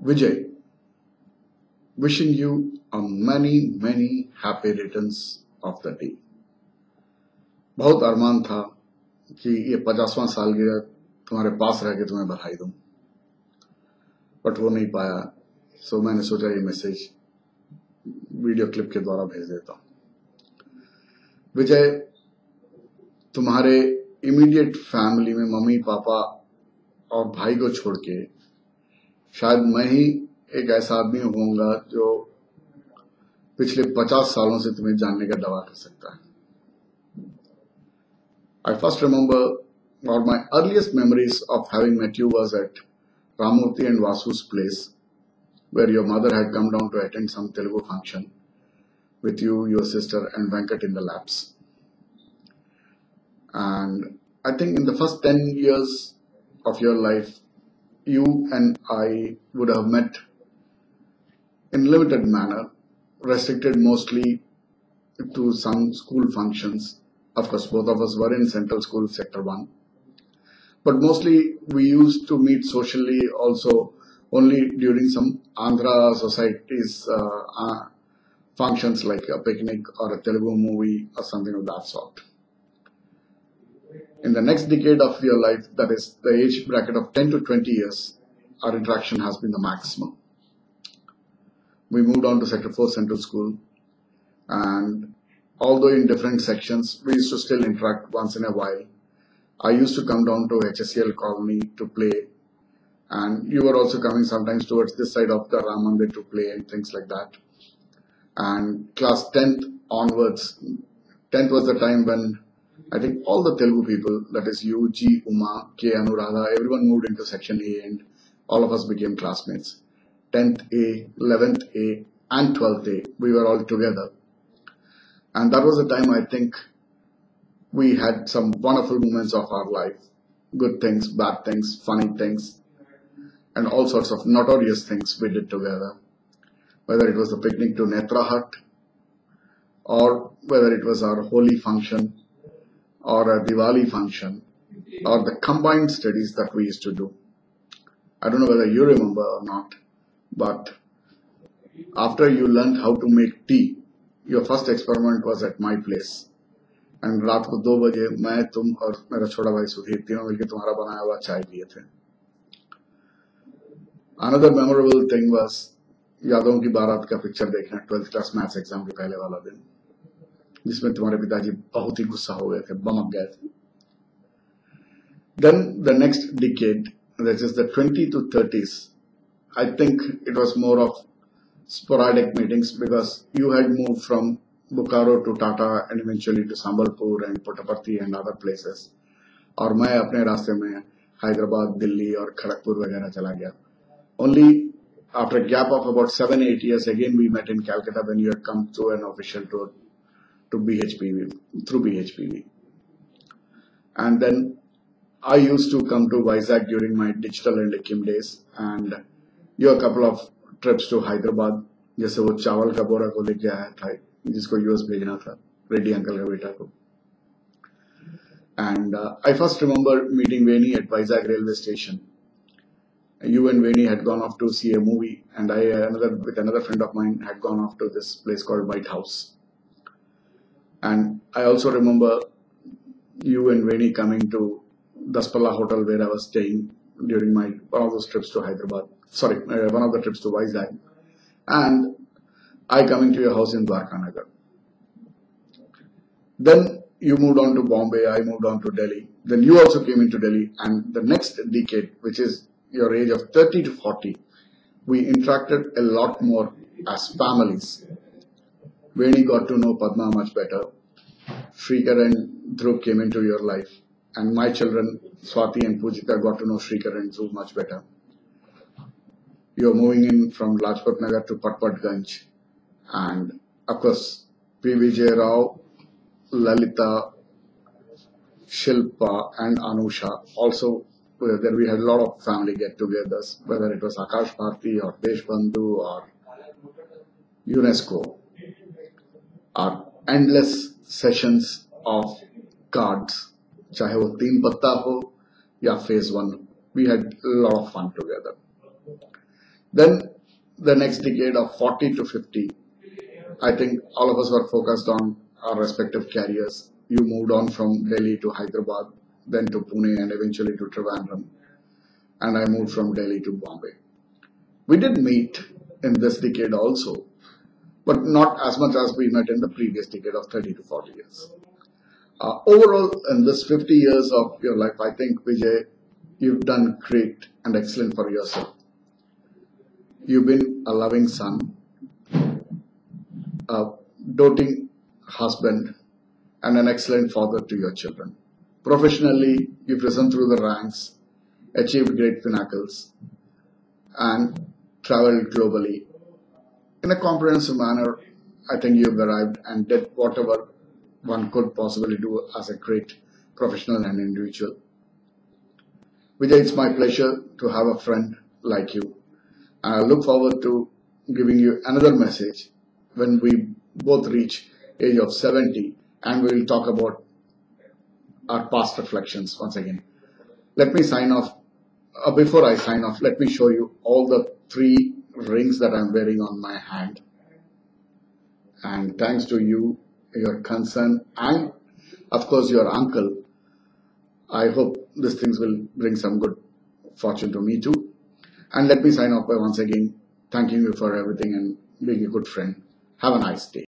Vijay, wishing you a many happy returns of the day. बहुत अरमान था कि ये 50वां सालगिरह तुम्हारे पास रह के तुम्हें बधाई दूं, बट वो नहीं पाया। सो मैंने सोचा ये मैसेज वीडियो क्लिप के द्वारा भेज देता हूं। विजय, तुम्हारे इमीडिएट फैमिली में मम्मी पापा और भाई को छोड़ के शायद मैं ही एक ऐसा आदमी होऊंगा जो पिछले 50 सालों से तुम्हें जानने का दावा कर सकता है। I first remember, or my earliest memories of having met you was at Ramurthy and Vasu's place, where your mother had come down to attend some Telugu function with you, your sister, and Venkat in the laps. And I think in the first 10 years of your life, you and I would have met in limited manner, restricted mostly to some school functions. Of course, both of us were in Central School, Sector 1. But mostly we used to meet socially also only during some Andhra societies functions like a picnic or a Telugu movie or something of that sort. In the next decade of your life, that is the age bracket of 10 to 20 years, our interaction has been the maximum. We moved on to Sector 4 Central School, and although in different sections, we used to still interact once in a while. I used to come down to HSCL colony to play, and you were also coming sometimes towards this side of the Ram Mandir to play and things like that. And class 10th onwards, 10th was the time when I think all the Telugu people, that is you, G, Uma, K, Anuradha, everyone moved into section A and all of us became classmates. 10th A, 11th A and 12th A, we were all together. And that was the time I think we had some wonderful moments of our life. Good things, bad things, funny things, and all sorts of notorious things we did together. Whether it was the picnic to Netra Hut, or whether it was our holy function, or a Diwali function, or the combined studies that we used to do. I don't know whether you remember or not, but after you learned how to make tea, your first experiment was at my place. And रात को 2 बजे मैं, तुम और मेरा छोटा भाई सुधीर तीनों मिलकर तुम्हारा बनाया हुआ चाय पिए थे. Another memorable thing was यादों की बारात का पिक्चर देखना 12th क्लास मैथ्स एग्जाम के पहले वाला दिन, जिसमें तुम्हारे पिताजी बहुत ही गुस्सा हो गए थे, बमक गए थे. Then the next decade, that is the 20 to 30s, I think it was more of sporadic meetings because you had moved from Bokaro to Tata and eventually to Sambalpur and Puttaparthi and other places. और मैं अपने रास्ते में हैदराबाद, दिल्ली और खड़गपुर वगैरह चला गया. Only after a gap of about 7-8 years, again we met in Calcutta when you had come to an official tour to BHPV, through BHPV. And then I used to come to Vizag during my digital and Ekim days, and you a couple of trips to Hyderabad, जैसे वो चावल का बोरा को लेके आया था जिसको US भेजना था, रेड्डी अंकल का बेटा को. And I first remember meeting Veni at Vizag railway station. You and Veni had gone off to see a movie, and I with another friend of mine had gone off to this place called White House. And I also remember you and Veni coming to Daspalla Hotel where I was staying during one of those trips to Hyderabad. Sorry, one of the trips to Vizag. And I coming to your house in Dwarkanagar. Then you moved on to Bombay, I moved on to Delhi. Then you also came into Delhi, and the next decade, which is your age of 30 to 40, we interacted a lot more as families. Veni got to know Padma much better. Shrikar and Dhruv came into your life, and my children, Swati and Pujita, got to know Shrikar and Dhruv much better. You're moving in from Lajpat Nagar to Patpatganj, and of course, P. Vijay Rao, Lalita, Shilpa, and Anusha. Also, there we had a lot of family get-togethers, whether it was Akash Bharti or Deshbandhu or UNESCO. Our endless sessions of cards, चाहे वो 3 पत्ता हो या phase 1, we had a lot of fun together. Then the next decade of 40 to 50, I think all of us were focused on our respective careers. You moved on from Delhi to Hyderabad, then to Pune, and eventually to Trivandrum. And I moved from Delhi to Bombay. We did meet in this decade also, but not as much as we met in the previous decade of 30 to 40 years. Overall, in this 50 years of your life, I think, Vijay, you've done great and excellent for yourself. You've been a loving son, a doting husband, and an excellent father to your children. Professionally, you've risen through the ranks, achieved great pinnacles, and traveled globally. In a comprehensive manner, I think you've arrived and did whatever one could possibly do as a great professional and individual. Vijay, it's my pleasure to have a friend like you. And I look forward to giving you another message when we both reach age of 70 and we will talk about our past reflections once again. Let me sign off. Before I sign off, let me show you all the 3 rings that I'm wearing on my hand. And thanks to you, your concern, and of course your uncle, I hope these things will bring some good fortune to me too. And let me sign off by once again thanking you for everything and being a good friend. Have a nice day.